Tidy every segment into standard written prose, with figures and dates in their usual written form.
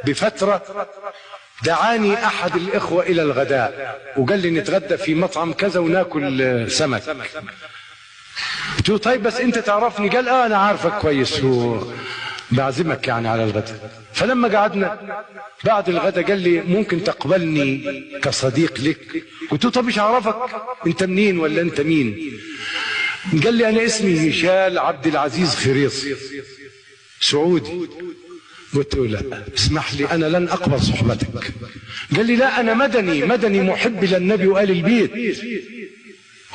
بفترة دعاني أحد الإخوة إلى الغداء وقال لي نتغدى في مطعم كذا وناكل سمك. قلت له طيب بس أنت تعرفني؟ قال أنا عارفك كويس بعزمك يعني على الغداء. فلما قعدنا بعد الغداء قال لي ممكن تقبلني كصديق لك؟ قلت له طب مش عارفك، أنت منين ولا أنت مين؟ قال لي أنا اسمي هشام عبد العزيز خريصي سعودي. قلت له لا اسمح لي أنا لن أقبل صحبتك. قال لي لا أنا مدني محب للنبي وآل البيت،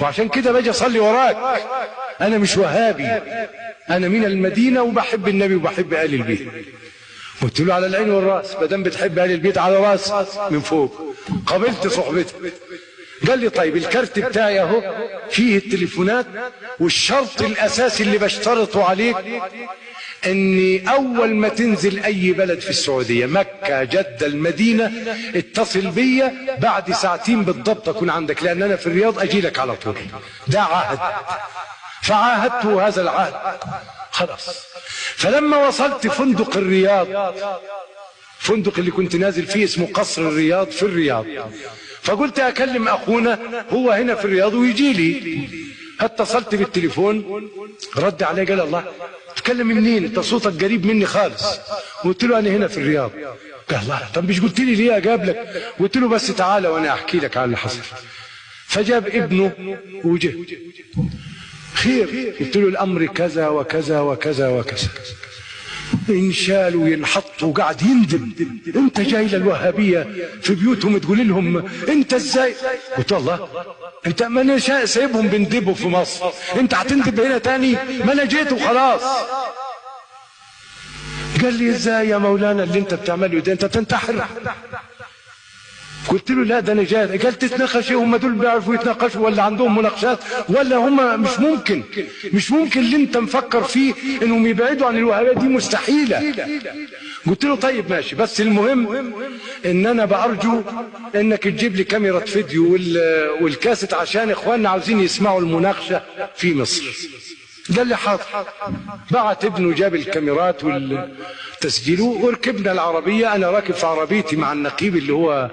وعشان كده باجي أصلي وراك. أنا مش وهابي، أنا من المدينة وبحب النبي وبحب آل البيت. قلت له على العين والرأس، ما دام بتحب آل البيت على راس من فوق. قبلت صحبتك. قال لي طيب الكارت بتاعي اهو فيه التليفونات، والشرط الأساسي اللي بشترطه عليك اني اول ما تنزل اي بلد في السعودية، مكة جدة المدينة، اتصل بيا بعد ساعتين بالضبط اكون عندك، لان انا في الرياض اجي لك على طول. ده عهد، فعاهدته هذا العهد خلاص. فلما وصلت فندق الرياض، فندق اللي كنت نازل فيه اسمه قصر الرياض في الرياض، فقلت اكلم اخونا هو هنا في الرياض ويجي لي. اتصلت بالتليفون، رد علي قال الله تكلم منين؟ انت صوتك قريب مني خالص. قلت له انا هنا في الرياض. قال الله طب مش قلت لي ليه اقابلك؟ قلت له بس تعالى وانا احكي لك عن اللي حصل. فجاب ابنه وجه. خير؟ قلت له الامر كذا وكذا وكذا وكذا. انشال وينحط وقاعد يندم، انت جاي للوهابيه في بيوتهم تقول لهم انت ازاي؟ قلت الله انت ما انا سايبهم بندبوا في مصر، انت هتندب هنا تاني؟ ما انا جيت وخلاص. قال لي ازاي يا مولانا اللي انت بتعمله ده؟ انت تنتحر. قلت له لا ده انا جاي. قال تتناقش؟ هم دول بيعرفوا يتناقشوا ولا عندهم مناقشات ولا هم؟ مش ممكن اللي انت مفكر فيه انهم يبعدوا عن الوهابيه دي، مستحيله. قلت له طيب ماشي، بس المهم ان انا بارجو انك تجيب لي كاميرا فيديو والكاسيت عشان اخواننا عاوزين يسمعوا المناقشه في مصر. قال لي حاضر. بعت ابنه جاب الكاميرات والتسجيل وركبنا العربيه. انا راكب في عربيتي مع النقيب اللي هو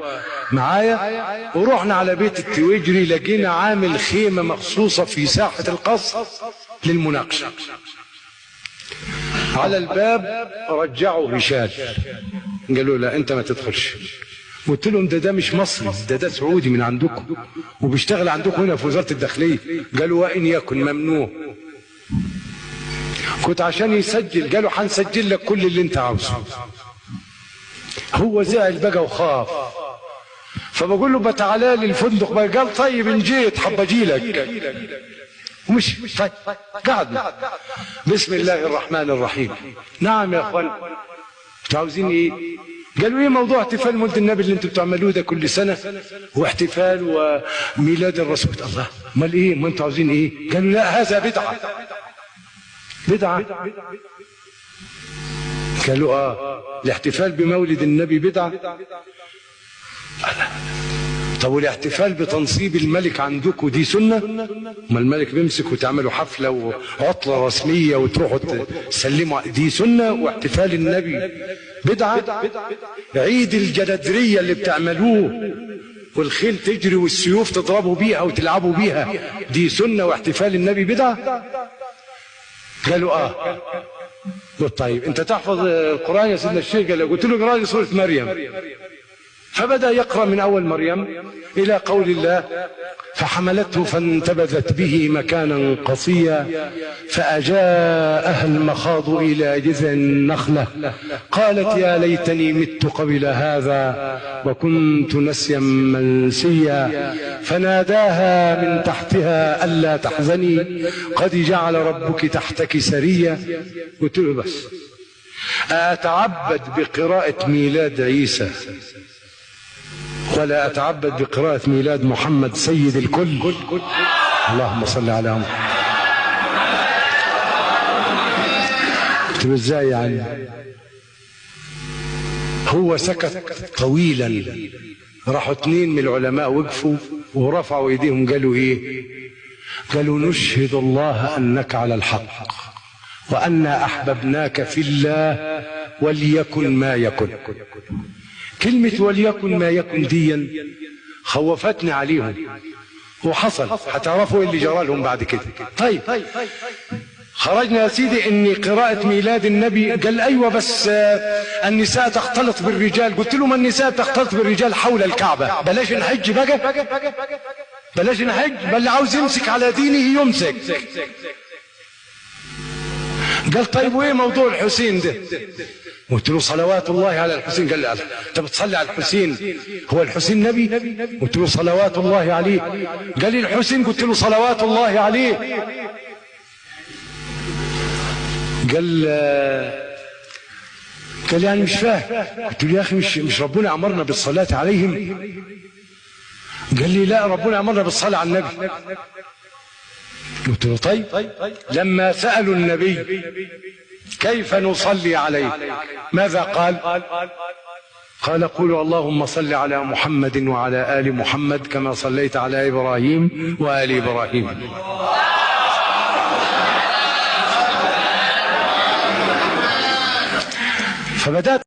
معايا، ورحنا على بيت التويجري. لقينا عامل خيمه مخصوصه في ساحه القصر للمناقشه. على الباب رجعوا هشام، قالوا لا انت ما تدخلش. قلت لهم ده مش مصري، ده سعودي من عندكم وبيشتغل عندكم هنا في وزاره الداخليه. قالوا وان يكن ممنوع. كنت عشان يسجل قالوا هنسجل لك كل اللي انت عاوزه. هو زعل بقى وخاف، فبقول له بتعالى لي الفندق بقى. قال طيب ان جيت حب اجي لك. ومش طيب قعدنا. بسم الله الرحمن الرحيم. نعم يا اخوان انتوا عاوزين ايه؟ قالوا ايه موضوع احتفال مولد النبي اللي انتوا بتعملوه ده كل سنه، واحتفال وميلاد الرسول. الله امال ايه؟ ما انتوا عاوزين ايه؟ قالوا لا هذا بدعه. بدعه؟ قالوا الاحتفال بمولد النبي بدعه. طب والاحتفال بتنصيب الملك عندكم دي سنه؟ ما الملك بيمسك وتعملوا حفله وعطله رسميه وتروحوا تسلموا، دي سنه؟ واحتفال النبي بدعه؟ عيد الجدادريه اللي بتعملوه والخيل تجري والسيوف تضربوا بيها وتلعبوا بيها، دي سنه واحتفال النبي بدعه؟ قالوا قلت طيب انت تحفظ القران يا سيدنا الشيخ؟ قلت له اقرا لي سوره مريم. فبدأ يقرأ من أول مريم إلى قول الله فحملته فانتبذت به مكانا قصيا فأجاءها المخاض إلى جذع النخلة قالت يا ليتني مت قبل هذا وكنت نسيا منسيا فناداها من تحتها ألا تحزني قد جعل ربك تحتك سريا. قلت له بس أتعبد بقراءة ميلاد عيسى ولا أتعبد بقراءة ميلاد محمد سيد الكل؟ اللهم صل على محمد. قلت له ازاي يعني؟ هو سكت طويلا. راحوا 2 من العلماء وقفوا ورفعوا ايديهم قالوا ايه؟ قالوا نشهد الله انك على الحق وأنا أحببناك في الله وليكن ما يكن. كلمة وليكن ما يكن دي خوفتني عليهم، وحصل، هتعرفوا اللي جرى لهم بعد كده. طيب خرجنا يا سيدي ان قراءة ميلاد النبي، قال ايوه بس النساء تختلط بالرجال. قلت له ما النساء تختلط بالرجال حول الكعبة، بلاش نحج بقى، بلاش نحج، بل اللي عاوز يمسك على دينه يمسك. قال طيب وايه موضوع الحسين ده؟ قلت له صلوات الله على الحسين. قال لي انت بتصلي على الحسين؟ هو الحسين نبي؟ قلت له صلوات الله عليه. قال لي الحسين؟ قلت له صلوات الله عليه. قال يعني مش فاهم. قلت له يا اخي مش ربنا امرنا بالصلاه عليهم؟ قال لي لا، ربنا امرنا بالصلاه على النبي. قلت له طيب لما سالوا النبي كيف نصلي عليه ماذا قال؟ قال قولوا اللهم صل على محمد وعلى ال محمد كما صليت على ابراهيم وال ابراهيم. فبدأت